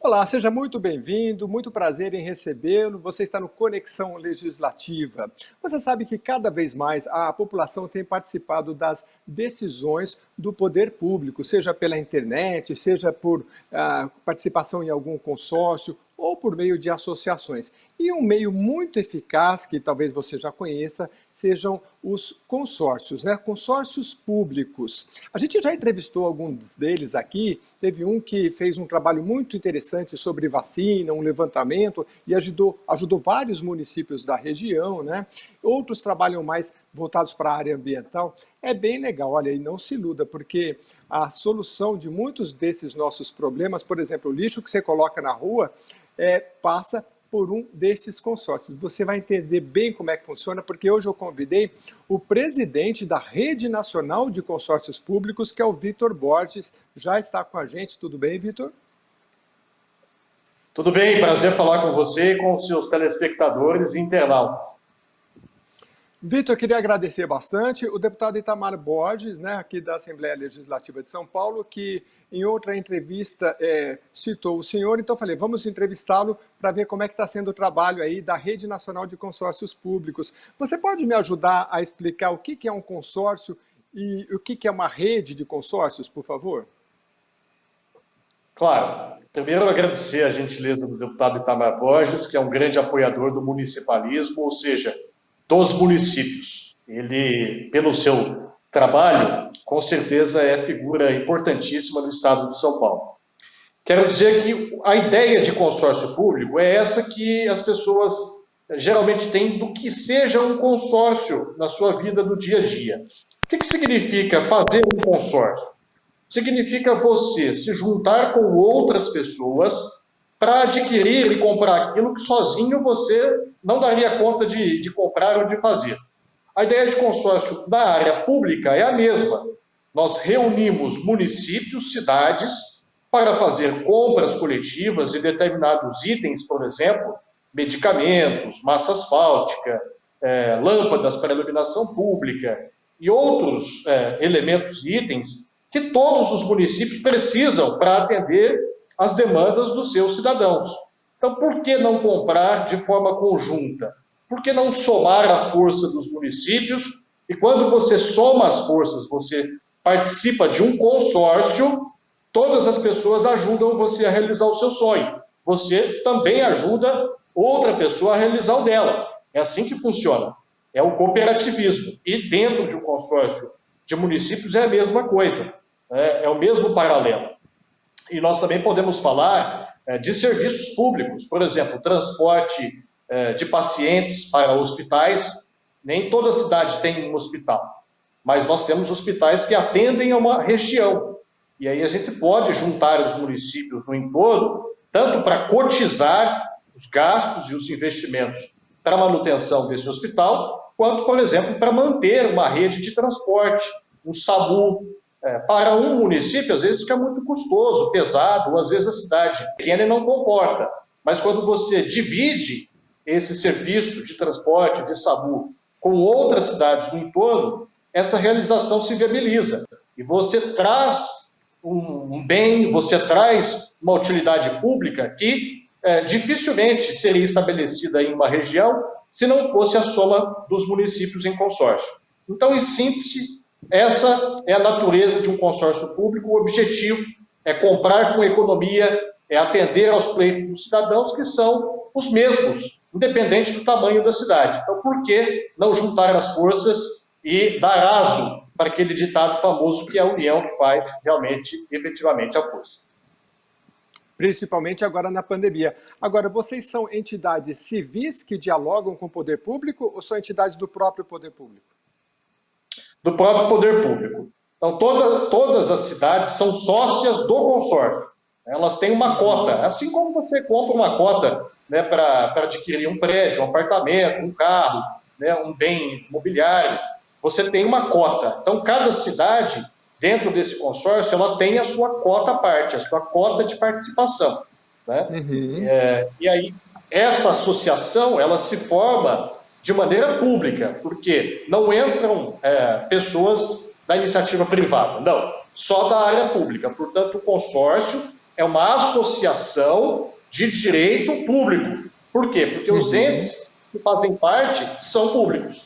Olá, seja muito bem-vindo, muito prazer em recebê-lo. Você está no Conexão Legislativa. Você sabe que cada vez mais a população tem participado das decisões do poder público, seja pela internet, seja por participação em algum consórcio ou por meio de associações. E um meio muito eficaz, que talvez você já conheça, sejam os consórcios, né? Consórcios públicos. A gente já entrevistou alguns deles aqui, teve um que fez um trabalho muito interessante sobre vacina, um levantamento, e ajudou vários municípios da região, né? Outros trabalham mais voltados para a área ambiental. É bem legal, olha, e não se iluda, porque a solução de muitos desses nossos problemas, por exemplo, o lixo que você coloca na rua, passa por um destes consórcios. Você vai entender bem como é que funciona, porque hoje eu convidei o presidente da Rede Nacional de Consórcios Públicos, que é o Vitor Borges. Já está com a gente. Tudo bem, Vitor? Tudo bem, prazer falar com você e com os seus telespectadores e internautas. Vitor, queria agradecer bastante o deputado Itamar Borges, né, aqui da Assembleia Legislativa de São Paulo, que em outra entrevista citou o senhor, então falei, vamos entrevistá-lo para ver como é que está sendo o trabalho aí da Rede Nacional de Consórcios Públicos. Você pode me ajudar a explicar o que é um consórcio e o que é uma rede de consórcios, por favor? Claro, primeiro agradecer a gentileza do deputado Itamar Borges, que é um grande apoiador do municipalismo, ou seja, dos municípios. Ele, pelo seu trabalho, com certeza é figura importantíssima no estado de São Paulo. Quero dizer que a ideia de consórcio público é essa que as pessoas geralmente têm do que seja um consórcio na sua vida do dia a dia. O que significa fazer um consórcio? Significa você se juntar com outras pessoas para adquirir e comprar aquilo que sozinho você não daria conta de comprar ou de fazer. A ideia de consórcio na área pública é a mesma. Nós reunimos municípios, cidades, para fazer compras coletivas de determinados itens, por exemplo, medicamentos, massa asfáltica, lâmpadas para iluminação pública e outros elementos e itens que todos os municípios precisam para atender as demandas dos seus cidadãos. Então, por que não comprar de forma conjunta? Por que não somar a força dos municípios? E quando você soma as forças, você participa de um consórcio, todas as pessoas ajudam você a realizar o seu sonho. Você também ajuda outra pessoa a realizar o dela. É assim que funciona. É o cooperativismo. E dentro de um consórcio de municípios é a mesma coisa. É o mesmo paralelo. E nós também podemos falar de serviços públicos, por exemplo, transporte de pacientes para hospitais. Nem toda cidade tem um hospital, mas nós temos hospitais que atendem a uma região. E aí a gente pode juntar os municípios no entorno, tanto para cotizar os gastos e os investimentos para a manutenção desse hospital, quanto, por exemplo, para manter uma rede de transporte, um SAMU. Para um município, às vezes fica muito custoso, pesado, ou às vezes a cidade pequena e não comporta. Mas quando você divide esse serviço de transporte, de SAMU, com outras cidades do entorno, essa realização se viabiliza. E você traz um bem, você traz uma utilidade pública que dificilmente seria estabelecida em uma região se não fosse a soma dos municípios em consórcio. Então, em síntese, essa é a natureza de um consórcio público. O objetivo é comprar com economia, é atender aos pleitos dos cidadãos, que são os mesmos, independente do tamanho da cidade. Então, por que não juntar as forças e dar aso para aquele ditado famoso que é a união que faz realmente, efetivamente, a força? Principalmente agora na pandemia. Agora, vocês são entidades civis que dialogam com o poder público ou são entidades do próprio poder público? Do próprio poder público. Então, todas as cidades são sócias do consórcio. Elas têm uma cota, assim como você compra uma cota, né, para adquirir um prédio, um apartamento, um carro, né, um bem imobiliário, você tem uma cota. Então, cada cidade, dentro desse consórcio, ela tem a sua cota à parte, a sua cota de participação. Né? Uhum. E aí, essa associação, ela se forma de maneira pública, porque não entram pessoas da iniciativa privada, não, só da área pública. Portanto, o consórcio é uma associação de direito público. Por quê? Porque os entes que fazem parte são públicos.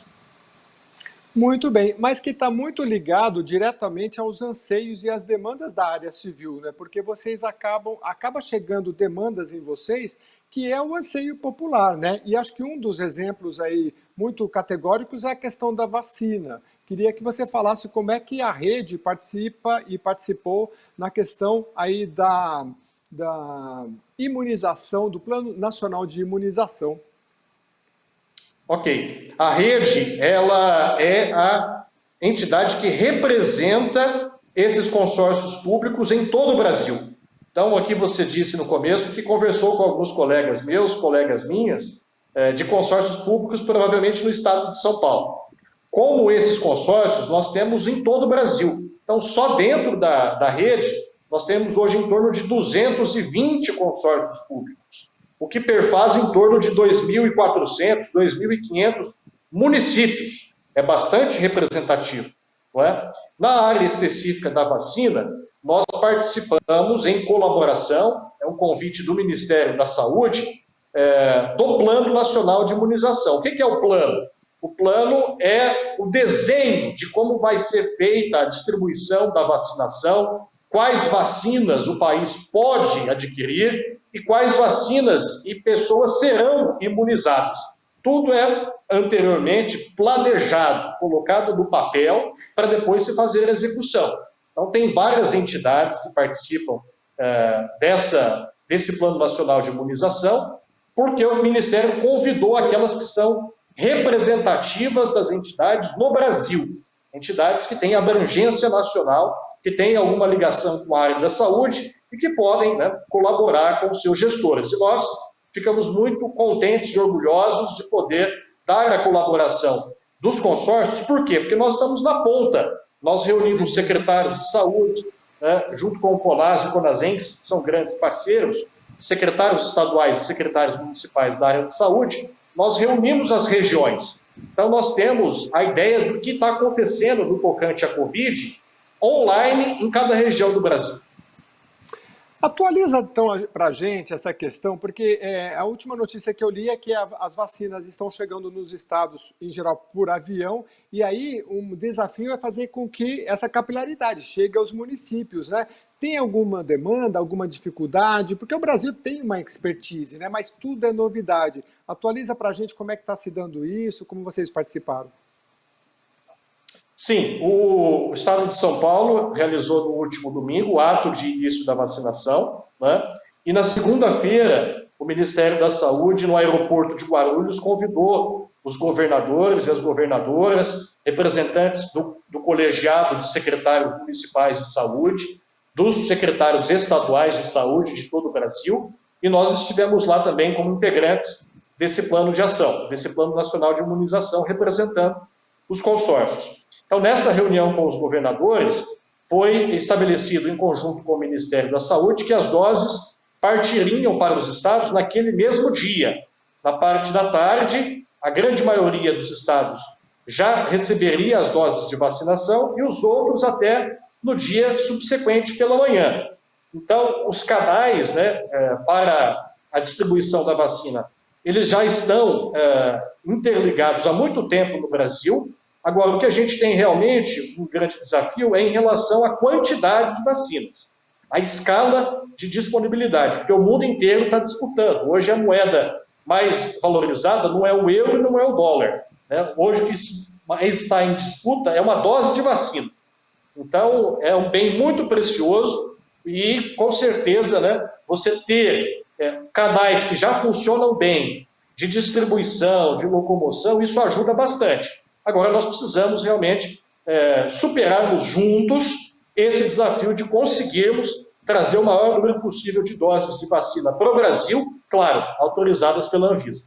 Muito bem, mas que está muito ligado diretamente aos anseios e às demandas da área civil, né? Porque vocês acaba chegando demandas em vocês que é o anseio popular, né? E acho que um dos exemplos aí muito categóricos é a questão da vacina. Queria que você falasse como é que a rede participa e participou na questão aí da imunização, do Plano Nacional de Imunização. Ok. A rede, ela é a entidade que representa esses consórcios públicos em todo o Brasil. Então, aqui você disse no começo que conversou com alguns colegas meus, colegas minhas, de consórcios públicos, provavelmente no estado de São Paulo. Como esses consórcios, nós temos em todo o Brasil. Então, só dentro da rede, nós temos hoje em torno de 220 consórcios públicos, o que perfaz em torno de 2.400, 2.500 municípios. É bastante representativo, não é? Na área específica da vacina, nós participamos em colaboração, é um convite do Ministério da Saúde, do Plano Nacional de Imunização. O que é o plano? O plano é o desenho de como vai ser feita a distribuição da vacinação, quais vacinas o país pode adquirir e quais vacinas e pessoas serão imunizadas. Tudo é anteriormente planejado, colocado no papel para depois se fazer a execução. Então, tem várias entidades que participam desse Plano Nacional de Imunização, porque o Ministério convidou aquelas que são representativas das entidades no Brasil, entidades que têm abrangência nacional, que têm alguma ligação com a área da saúde e que podem, né, colaborar com os seus gestores. E nós ficamos muito contentes e orgulhosos de poder dar a colaboração dos consórcios. Por quê? Porque nós estamos na ponta. Nós reunimos secretários de saúde, né, junto com o CONAS e o CONASENS, que são grandes parceiros, secretários estaduais e secretários municipais da área de saúde. Nós reunimos as regiões. Então, nós temos a ideia do que está acontecendo no tocante à Covid online em cada região do Brasil. Atualiza então para a gente essa questão, porque a última notícia que eu li é que as vacinas estão chegando nos estados, em geral, por avião, e aí um desafio é fazer com que essa capilaridade chegue aos municípios, né? Tem alguma demanda, alguma dificuldade? Porque o Brasil tem uma expertise, né? Mas tudo é novidade. Atualiza para a gente como é que está se dando isso, como vocês participaram. Sim, o Estado de São Paulo realizou no último domingo o ato de início da vacinação, né? E na segunda-feira, o Ministério da Saúde, no aeroporto de Guarulhos, convidou os governadores e as governadoras, representantes do colegiado de secretários municipais de saúde, dos secretários estaduais de saúde de todo o Brasil, e nós estivemos lá também como integrantes desse plano de ação, desse Plano Nacional de Imunização, representando os consórcios. Então, nessa reunião com os governadores, foi estabelecido em conjunto com o Ministério da Saúde que as doses partiriam para os estados naquele mesmo dia. Na parte da tarde, a grande maioria dos estados já receberia as doses de vacinação e os outros até no dia subsequente pela manhã. Então, os canais, né, para a distribuição da vacina, eles já estão interligados há muito tempo no Brasil. Agora, o que a gente tem realmente um grande desafio é em relação à quantidade de vacinas, a escala de disponibilidade, porque o mundo inteiro está disputando. Hoje a moeda mais valorizada não é o euro e não é o dólar, né? Hoje o que mais está em disputa é uma dose de vacina. Então, é um bem muito precioso e, com certeza, né, você ter canais que já funcionam bem, de distribuição, de locomoção, isso ajuda bastante. Agora, nós precisamos realmente superarmos juntos esse desafio de conseguirmos trazer o maior número possível de doses de vacina para o Brasil, claro, autorizadas pela Anvisa.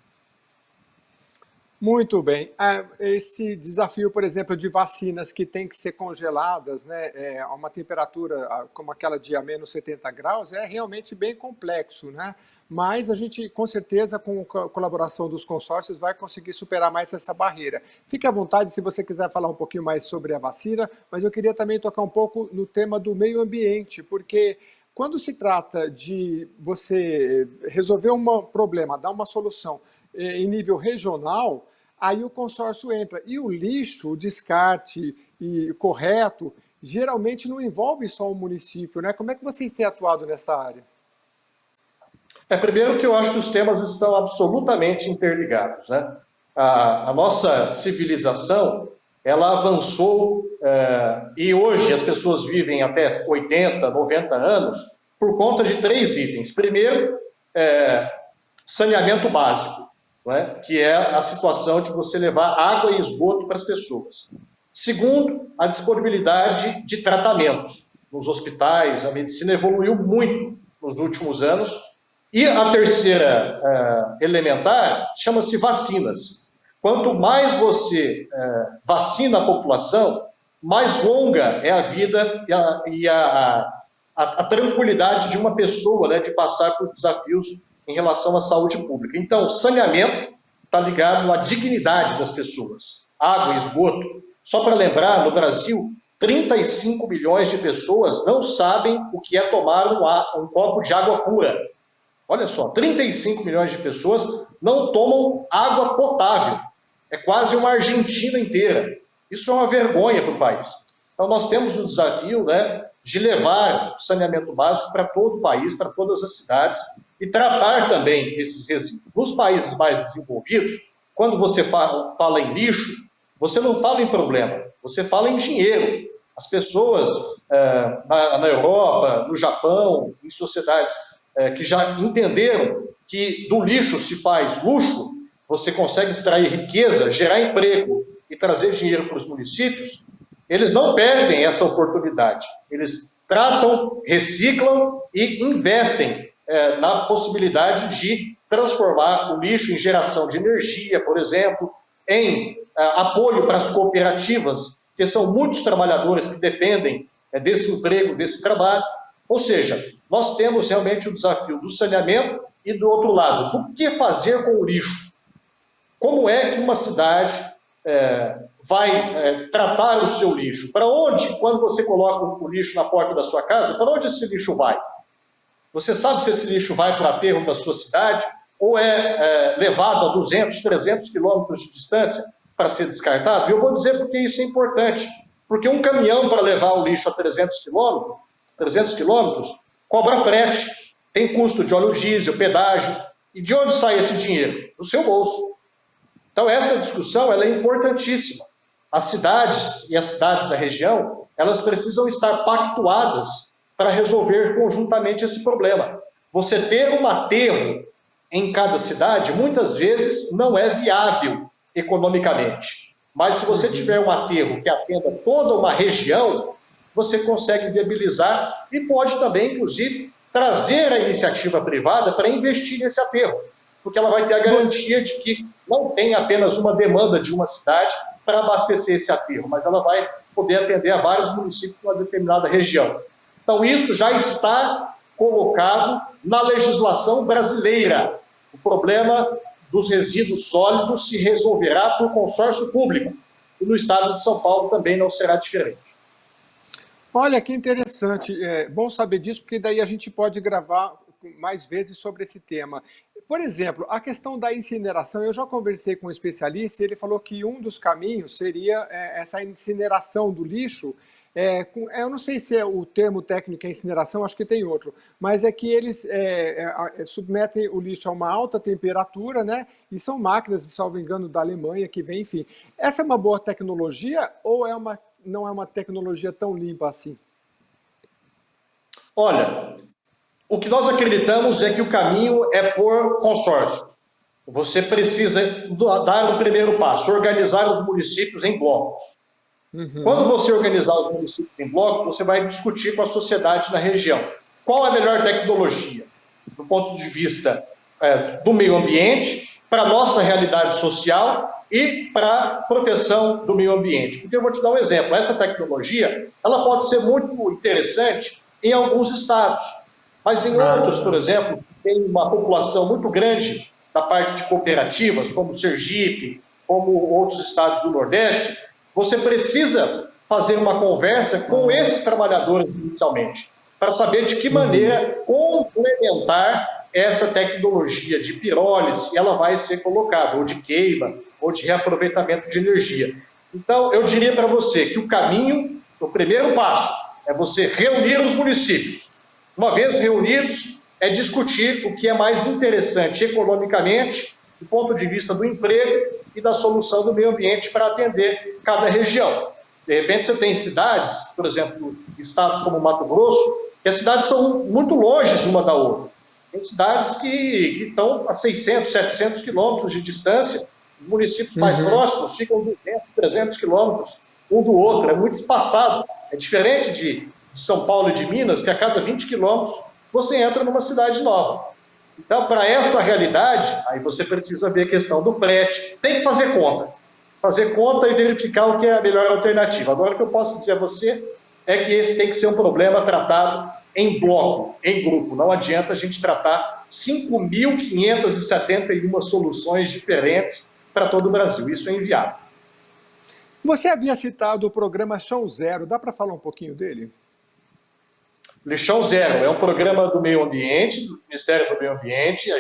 Muito bem. Esse desafio, por exemplo, de vacinas que têm que ser congeladas, né, a uma temperatura como aquela de a menos 70 graus, é realmente bem complexo, né? Mas a gente, com certeza, com a colaboração dos consórcios, vai conseguir superar mais essa barreira. Fique à vontade se você quiser falar um pouquinho mais sobre a vacina, mas eu queria também tocar um pouco no tema do meio ambiente, porque quando se trata de você resolver um problema, dar uma solução em nível regional, aí o consórcio entra. E o lixo, o descarte correto, geralmente não envolve só o município, né? Como é que vocês têm atuado nessa área? Primeiro que eu acho que os temas estão absolutamente interligados, né? A nossa civilização, ela avançou e hoje as pessoas vivem até 80, 90 anos por conta de três itens. Primeiro, saneamento básico, né? Que é a situação de você levar água e esgoto para as pessoas. Segundo, a disponibilidade de tratamentos nos hospitais. A medicina evoluiu muito nos últimos anos. E a terceira elementar chama-se vacinas. Quanto mais você vacina a população, mais longa é a vida a tranquilidade de uma pessoa, né, de passar por desafios em relação à saúde pública. Então, saneamento está ligado à dignidade das pessoas. Água e esgoto. Só para lembrar, no Brasil, 35 milhões de pessoas não sabem o que é tomar um copo de água pura. Olha só, 35 milhões de pessoas não tomam água potável. É quase uma Argentina inteira. Isso é uma vergonha para o país. Então, nós temos o desafio, né, de levar o saneamento básico para todo o país, para todas as cidades, e tratar também esses resíduos. Nos países mais desenvolvidos, quando você fala em lixo, você não fala em problema, você fala em dinheiro. As pessoas na Europa, no Japão, em sociedades que já entenderam que do lixo se faz luxo, você consegue extrair riqueza, gerar emprego e trazer dinheiro para os municípios, eles não perdem essa oportunidade. Eles tratam, reciclam e investem na possibilidade de transformar o lixo em geração de energia, por exemplo, em apoio para as cooperativas, que são muitos trabalhadores que dependem desse emprego, desse trabalho. Ou seja, nós temos realmente o desafio do saneamento e, do outro lado, do que fazer com o lixo. Como é que uma cidade vai tratar o seu lixo? Para onde, quando você coloca o lixo na porta da sua casa, para onde esse lixo vai? Você sabe se esse lixo vai para o aterro da sua cidade ou é levado a 200, 300 quilômetros de distância para ser descartado? E eu vou dizer porque isso é importante. Porque um caminhão para levar o lixo a 300 quilômetros, cobra frete, tem custo de óleo diesel, pedágio. E de onde sai esse dinheiro? Do seu bolso. Então, essa discussão ela é importantíssima. As cidades e as cidades da região, elas precisam estar pactuadas para resolver conjuntamente esse problema. Você ter um aterro em cada cidade, muitas vezes, não é viável economicamente. Mas se você tiver um aterro que atenda toda uma região, você consegue viabilizar e pode também, inclusive, trazer a iniciativa privada para investir nesse aterro, porque ela vai ter a garantia de que não tem apenas uma demanda de uma cidade para abastecer esse aterro, mas ela vai poder atender a vários municípios de uma determinada região. Então, isso já está colocado na legislação brasileira. O problema dos resíduos sólidos se resolverá por consórcio público. E no estado de São Paulo também não será diferente. Olha, que interessante. É bom saber disso, porque daí a gente pode gravar mais vezes sobre esse tema. Por exemplo, a questão da incineração, eu já conversei com um especialista e ele falou que um dos caminhos seria essa incineração do lixo. Eu não sei se é o termo técnico é incineração, acho que tem outro, mas é que eles submetem o lixo a uma alta temperatura, né? E são máquinas, salvo engano, da Alemanha que vem, enfim. Essa é uma boa tecnologia ou não é uma tecnologia tão limpa assim? Olha, o que nós acreditamos é que o caminho é por consórcio. Você precisa dar o primeiro passo, organizar os municípios em blocos. Quando você organizar os municípios em blocos, você vai discutir com a sociedade da região. Qual é a melhor tecnologia? Do ponto de vista do meio ambiente, para a nossa realidade social e para a proteção do meio ambiente. Porque eu vou te dar um exemplo. Essa tecnologia ela pode ser muito interessante em alguns estados, mas em outros, por exemplo, tem uma população muito grande da parte de cooperativas, como Sergipe, como outros estados do Nordeste. Você precisa fazer uma conversa com esses trabalhadores inicialmente. para saber de que maneira complementar essa tecnologia de pirólise ela vai ser colocada, ou de queima, ou de reaproveitamento de energia. Então, eu diria para você que o primeiro passo, é você reunir os municípios. Uma vez reunidos, é discutir o que é mais interessante economicamente, do ponto de vista do emprego e da solução do meio ambiente para atender cada região. De repente, você tem cidades, por exemplo, estados como Mato Grosso, que as cidades são muito longe uma da outra. Tem cidades que estão a 600, 700 quilômetros de distância, os municípios mais próximos ficam 200, 300 quilômetros um do outro, é muito espaçado. É diferente de São Paulo e de Minas, que a cada 20 quilômetros você entra numa cidade nova. Então, para essa realidade, aí você precisa ver a questão do frete, tem que fazer conta. Fazer conta e verificar o que é a melhor alternativa. Agora, o que eu posso dizer a você é que esse tem que ser um problema tratado em bloco, em grupo. Não adianta a gente tratar 5.571 soluções diferentes para todo o Brasil. Isso é inviável. Você havia citado o programa Chão Zero, dá para falar um pouquinho dele? Lixão Zero é um programa do meio ambiente, do Ministério do Meio Ambiente.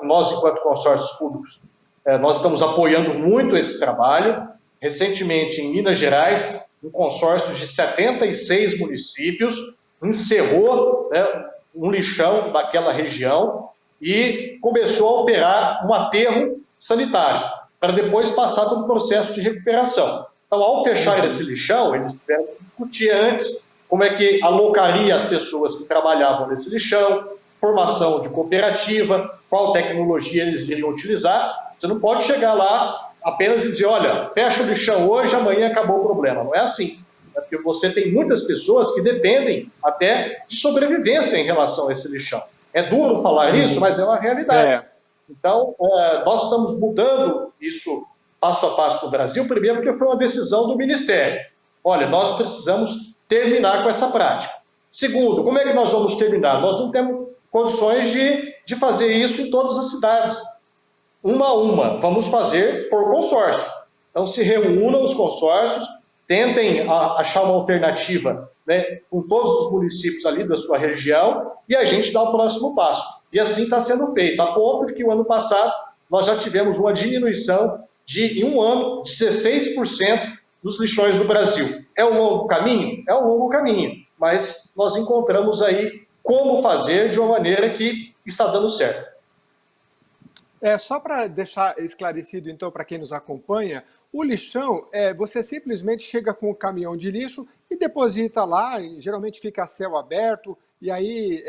Nós, enquanto consórcios públicos, nós estamos apoiando muito esse trabalho. Recentemente, em Minas Gerais, um consórcio de 76 municípios encerrou, né, um lixão daquela região e começou a operar um aterro sanitário, para depois passar por um processo de recuperação. Então, ao fechar esse lixão, eles tiveram que discutir antes como é que alocaria as pessoas que trabalhavam nesse lixão, formação de cooperativa, qual tecnologia eles iriam utilizar. Você não pode chegar lá apenas e dizer, olha, fecha o lixão hoje, amanhã acabou o problema. Não é assim. É porque você tem muitas pessoas que dependem até de sobrevivência em relação a esse lixão. É duro falar isso, mas é uma realidade. Então, nós estamos mudando isso passo a passo no Brasil, primeiro porque foi uma decisão do Ministério. Olha, nós precisamos terminar com essa prática. Segundo, como é que nós vamos terminar? Nós não temos condições de fazer isso em todas as cidades. Uma a uma, vamos fazer por consórcio. Então, se reúnam os consórcios, tentem achar uma alternativa, né, com todos os municípios ali da sua região e a gente dá o próximo passo. E assim está sendo feito, a ponto de que o ano passado nós já tivemos uma diminuição em um ano, de 16% dos lixões do Brasil. É um longo caminho? É um longo caminho, mas nós encontramos aí como fazer de uma maneira que está dando certo. Só para deixar esclarecido, então, para quem nos acompanha, o lixão, você simplesmente chega com o caminhão de lixo e deposita lá, e geralmente fica a céu aberto, e aí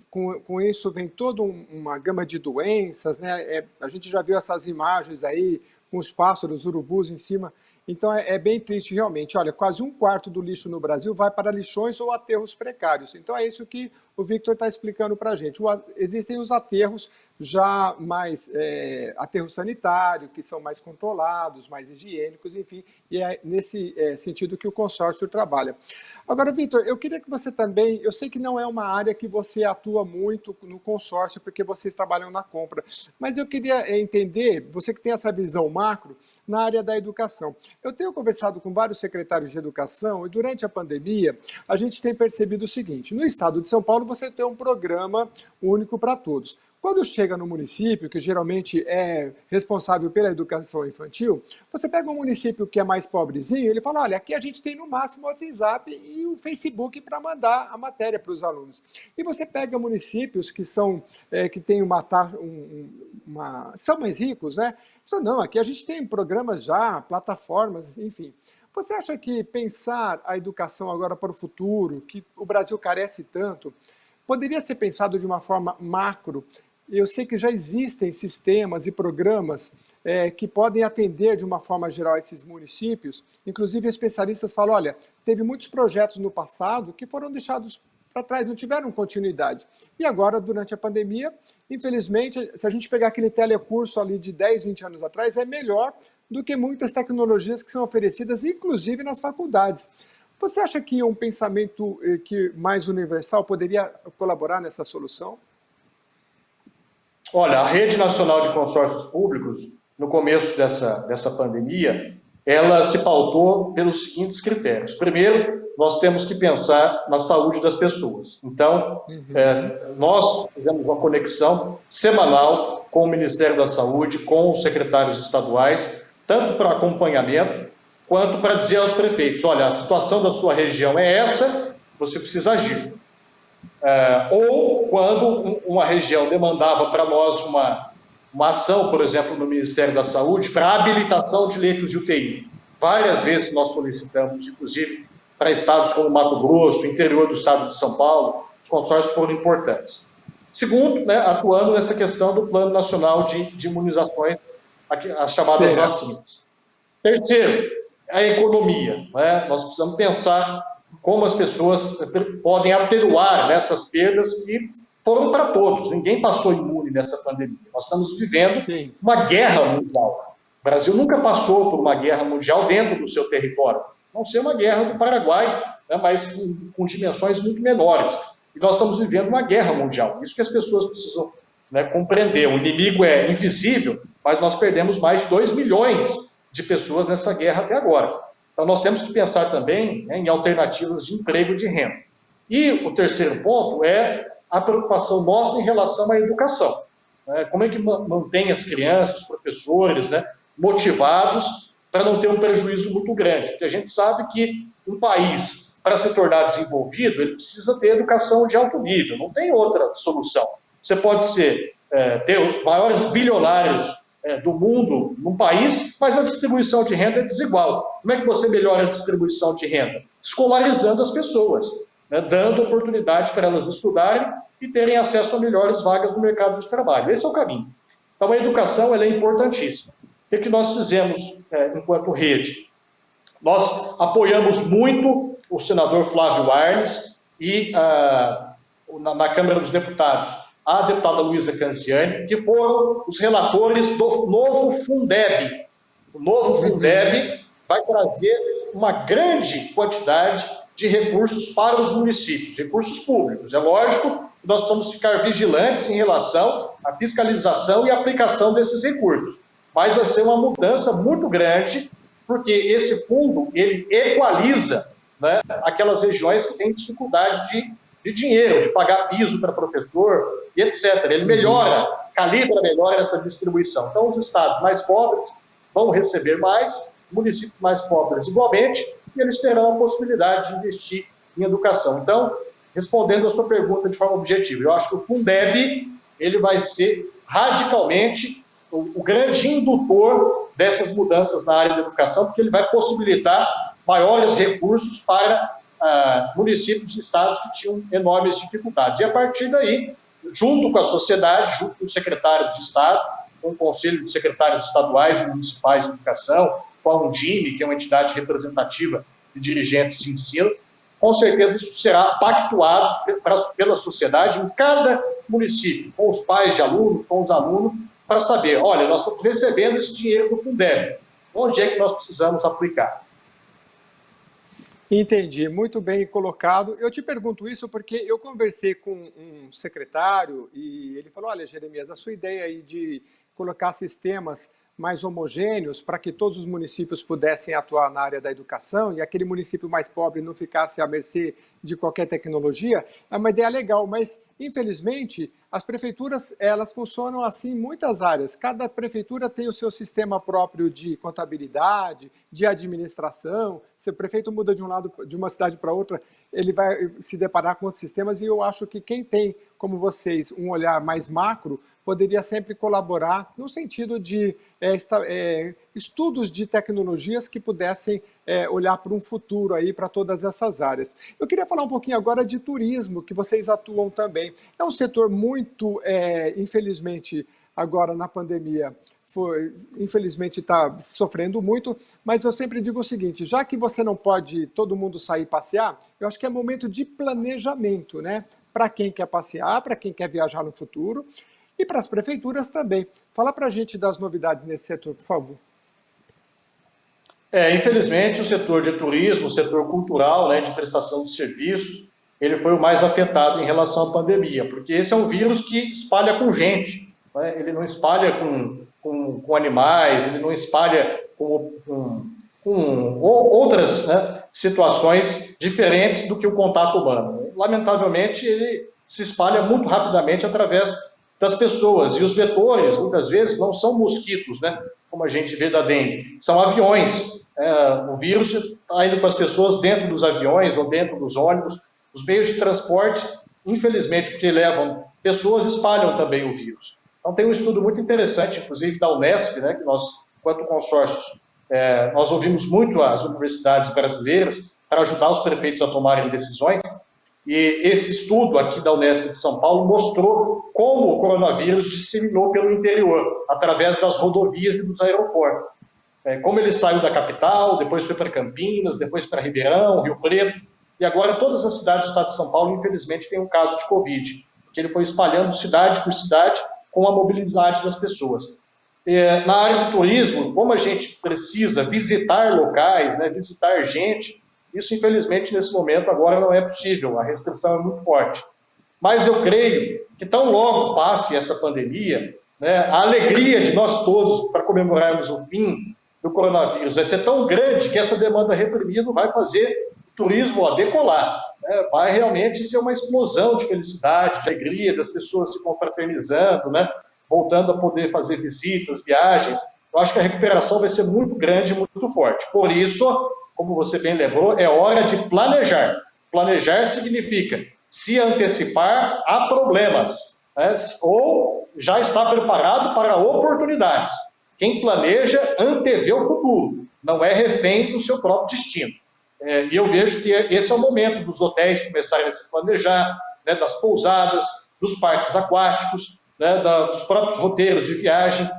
com isso vem toda uma gama de doenças, né? A gente já viu essas imagens aí, com os pássaros, urubus em cima. Então é bem triste realmente. Olha, quase um quarto do lixo no Brasil vai para lixões ou aterros precários. Então é isso que o Victor está explicando para a gente. Existem os aterros já mais aterro sanitário, que são mais controlados, mais higiênicos, enfim, e é nesse sentido que o consórcio trabalha. Agora, Victor, eu queria que você também, eu sei que não é uma área que você atua muito no consórcio, porque vocês trabalham na compra, mas eu queria entender, você que tem essa visão macro, na área da educação. Eu tenho conversado com vários secretários de educação e durante a pandemia a gente tem percebido o seguinte, no estado de São Paulo você tem um programa único para todos. Quando chega no município, que geralmente é responsável pela educação infantil, você pega um município que é mais pobrezinho, ele fala, olha, aqui a gente tem no máximo o WhatsApp e o Facebook para mandar a matéria para os alunos. E você pega municípios que que têm são mais ricos, né? Isso não, aqui a gente tem programas já, plataformas, enfim. Você acha que pensar a educação agora para o futuro, que o Brasil carece tanto, poderia ser pensado de uma forma macro? Eu sei que já existem sistemas e programas que podem atender de uma forma geral esses municípios. Inclusive, especialistas falam, olha, teve muitos projetos no passado que foram deixados para trás, não tiveram continuidade. E agora, durante a pandemia, infelizmente, se a gente pegar aquele telecurso ali de 10, 20 anos atrás, é melhor do que muitas tecnologias que são oferecidas, inclusive nas faculdades. Você acha que um pensamento mais universal poderia colaborar nessa solução? Olha, a Rede Nacional de Consórcios Públicos, no começo dessa pandemia, ela se pautou pelos seguintes critérios. Primeiro, nós temos que pensar na saúde das pessoas. Então, nós fizemos uma conexão semanal com o Ministério da Saúde, com os secretários estaduais, tanto para acompanhamento, quanto para dizer aos prefeitos, olha, a situação da sua região é essa, você precisa agir. Ou quando uma região demandava para nós uma ação, por exemplo, no Ministério da Saúde, para habilitação de leitos de UTI. Várias vezes nós solicitamos, inclusive, para estados como Mato Grosso, interior do estado de São Paulo, os consórcios foram importantes. Segundo, né, atuando nessa questão do Plano Nacional de Imunizações, as chamadas vacinas. Terceiro, a economia. Né? Nós precisamos pensar como as pessoas podem atenuar essas perdas que foram para todos. Ninguém passou imune nessa pandemia. Nós estamos vivendo uma guerra mundial. O Brasil nunca passou por uma guerra mundial dentro do seu território. Não ser uma guerra do Paraguai, né, mas com dimensões muito menores. E nós estamos vivendo uma guerra mundial. Isso que as pessoas precisam, né, compreender. O inimigo é invisível, mas nós perdemos mais de 2 milhões de pessoas nessa guerra até agora. Então, nós temos que pensar também, né, em alternativas de emprego e de renda. E o terceiro ponto é a preocupação nossa em relação à educação. Né? Como é que mantém as crianças, os professores, né, motivados para não ter um prejuízo muito grande? Porque a gente sabe que um país, para se tornar desenvolvido, ele precisa ter educação de alto nível, não tem outra solução. Você pode ter os maiores bilionários do mundo num país, mas a distribuição de renda é desigual. Como é que você melhora a distribuição de renda? Escolarizando as pessoas, né, dando oportunidade para elas estudarem e terem acesso a melhores vagas no mercado de trabalho. Esse é o caminho. Então, a educação ela é importantíssima. O que nós fizemos enquanto rede? Nós apoiamos muito o senador Flávio Arnes e, na Câmara dos Deputados, a deputada Luísa Canziani, que foram os relatores do novo Fundeb. O novo Fundeb vai trazer uma grande quantidade de recursos para os municípios, recursos públicos. É lógico que nós precisamos ficar vigilantes em relação à fiscalização e aplicação desses recursos, mas vai ser uma mudança muito grande, porque esse fundo, ele equaliza, né, aquelas regiões que têm dificuldade de dinheiro, de pagar piso para professor e etc. Ele melhora, calibra melhor essa distribuição. Então, os estados mais pobres vão receber mais, municípios mais pobres igualmente, e eles terão a possibilidade de investir em educação. Então, respondendo a sua pergunta de forma objetiva, eu acho que o Fundeb ele vai ser radicalmente o grande indutor dessas mudanças na área da educação, porque ele vai possibilitar maiores recursos para municípios e estados que tinham enormes dificuldades. E a partir daí, junto com a sociedade, junto com os secretários de Estado, com o Conselho de Secretários Estaduais e Municipais de Educação, com a Undime, que é uma entidade representativa de dirigentes de ensino, com certeza isso será pactuado pela sociedade em cada município, com os pais de alunos, com os alunos, para saber, olha, nós estamos recebendo esse dinheiro do Fundeb, onde é que nós precisamos aplicar? Entendi, muito bem colocado. Eu te pergunto isso porque eu conversei com um secretário e ele falou, olha, Jeremias, a sua ideia aí de colocar sistemas mais homogêneos para que todos os municípios pudessem atuar na área da educação e aquele município mais pobre não ficasse à mercê de qualquer tecnologia, é uma ideia legal, mas infelizmente as prefeituras elas funcionam assim em muitas áreas. Cada prefeitura tem o seu sistema próprio de contabilidade, de administração. Se o prefeito muda de um lado, de uma cidade para outra, ele vai se deparar com outros sistemas e eu acho que quem tem, como vocês, um olhar mais macro, poderia sempre colaborar no sentido de estudos de tecnologias que pudessem olhar para um futuro aí para todas essas áreas. Eu queria falar um pouquinho agora de turismo, que vocês atuam também. É um setor muito, infelizmente, agora na pandemia, infelizmente está sofrendo muito, mas eu sempre digo o seguinte, já que você não pode todo mundo sair passear, eu acho que é momento de planejamento, né? Para quem quer passear, para quem quer viajar no futuro, e para as prefeituras também. Fala para a gente das novidades nesse setor, por favor. Infelizmente, o setor de turismo, o setor cultural, né, de prestação de serviços, ele foi o mais afetado em relação à pandemia, porque esse é um vírus que espalha com gente, né? Ele não espalha com animais, ele não espalha com com outras, né, situações diferentes do que o contato humano. Lamentavelmente, ele se espalha muito rapidamente através das pessoas. E os vetores, muitas vezes, não são mosquitos, né, como a gente vê da dengue, são aviões. O vírus está indo para as pessoas dentro dos aviões ou dentro dos ônibus. Os meios de transporte, infelizmente, porque levam pessoas, espalham também o vírus. Então, tem um estudo muito interessante, inclusive da Unesp, né, que nós, enquanto consórcio, nós ouvimos muito as universidades brasileiras para ajudar os prefeitos a tomarem decisões, e esse estudo aqui da Unesp de São Paulo mostrou como o coronavírus disseminou pelo interior, através das rodovias e dos aeroportos. Como ele saiu da capital, depois foi para Campinas, depois para Ribeirão, Rio Preto, e agora todas as cidades do estado de São Paulo, infelizmente, têm um caso de Covid, porque ele foi espalhando cidade por cidade com a mobilidade das pessoas. Na área do turismo, como a gente precisa visitar locais, né, visitar gente, isso, infelizmente, nesse momento agora não é possível, a restrição é muito forte. Mas eu creio que tão logo passe essa pandemia, né, a alegria de nós todos para comemorarmos o fim do coronavírus vai ser tão grande que essa demanda reprimida vai fazer o turismo decolar. Né, vai realmente ser uma explosão de felicidade, de alegria, das pessoas se confraternizando, né, voltando a poder fazer visitas, viagens. Eu acho que a recuperação vai ser muito grande e muito forte. Por isso, como você bem lembrou, é hora de planejar. Planejar significa se antecipar a problemas, né? Ou já está preparado para oportunidades. Quem planeja antevê o futuro, não é refém do seu próprio destino. E eu vejo que esse é o momento dos hotéis começarem a se planejar, né, das pousadas, dos parques aquáticos, né, dos próprios roteiros de viagem,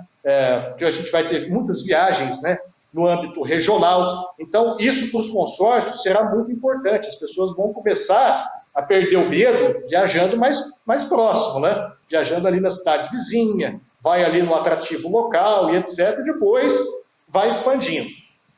que a gente vai ter muitas viagens, né, no âmbito regional. Então, isso para os consórcios será muito importante. As pessoas vão começar a perder o medo viajando mais próximo, né? Viajando ali na cidade vizinha, vai ali no atrativo local e etc. E depois vai expandindo.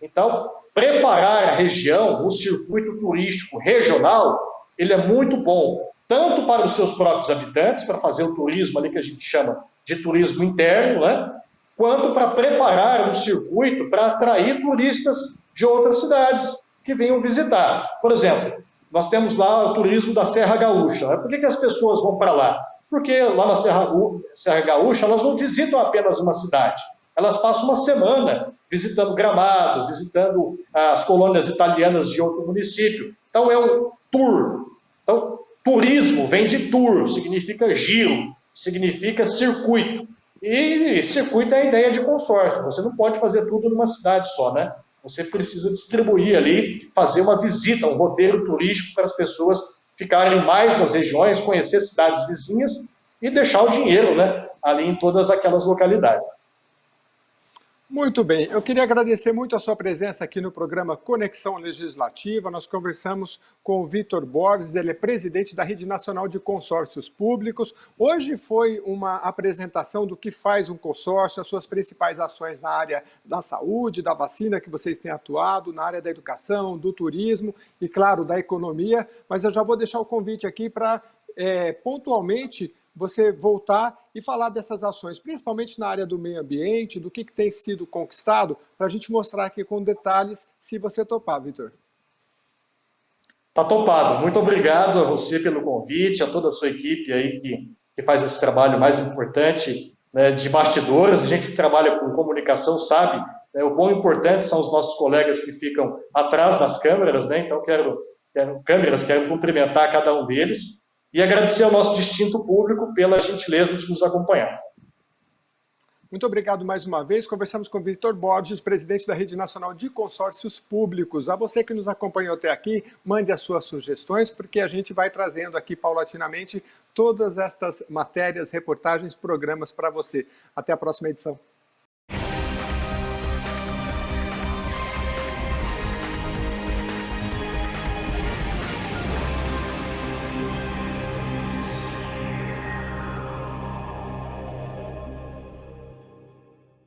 Então, preparar a região, o circuito turístico regional, ele é muito bom, tanto para os seus próprios habitantes, para fazer o turismo ali que a gente chama de turismo interno, né? Quanto para preparar um circuito para atrair turistas de outras cidades que venham visitar. Por exemplo, nós temos lá o turismo da Serra Gaúcha. Por que as pessoas vão para lá? Porque lá na Serra Gaúcha elas não visitam apenas uma cidade, elas passam uma semana visitando Gramado, visitando as colônias italianas de outro município. Então é um tour. Então, turismo vem de tour, significa giro, significa circuito. E circuito é a ideia de consórcio. Você não pode fazer tudo numa cidade só, né? Você precisa distribuir ali, fazer uma visita, um roteiro turístico para as pessoas ficarem mais nas regiões, conhecer cidades vizinhas e deixar o dinheiro, né, ali em todas aquelas localidades. Muito bem, eu queria agradecer muito a sua presença aqui no programa Conexão Legislativa. Nós conversamos com o Vitor Borges, ele é presidente da Rede Nacional de Consórcios Públicos. Hoje foi uma apresentação do que faz um consórcio, as suas principais ações na área da saúde, da vacina que vocês têm atuado, na área da educação, do turismo e, claro, da economia. Mas eu já vou deixar o convite aqui para, pontualmente, você voltar e falar dessas ações, principalmente na área do meio ambiente, do que tem sido conquistado, para a gente mostrar aqui com detalhes, se você topar, Vitor. Está topado. Muito obrigado a você pelo convite, a toda a sua equipe aí que faz esse trabalho mais importante, né, de bastidores. A gente que trabalha com comunicação sabe, né, o quão importante são os nossos colegas que ficam atrás das câmeras, né? Então quero cumprimentar cada um deles. E agradecer ao nosso distinto público pela gentileza de nos acompanhar. Muito obrigado mais uma vez. Conversamos com Vitor Borges, presidente da Rede Nacional de Consórcios Públicos. A você que nos acompanhou até aqui, mande as suas sugestões, porque a gente vai trazendo aqui paulatinamente todas estas matérias, reportagens, programas para você. Até a próxima edição.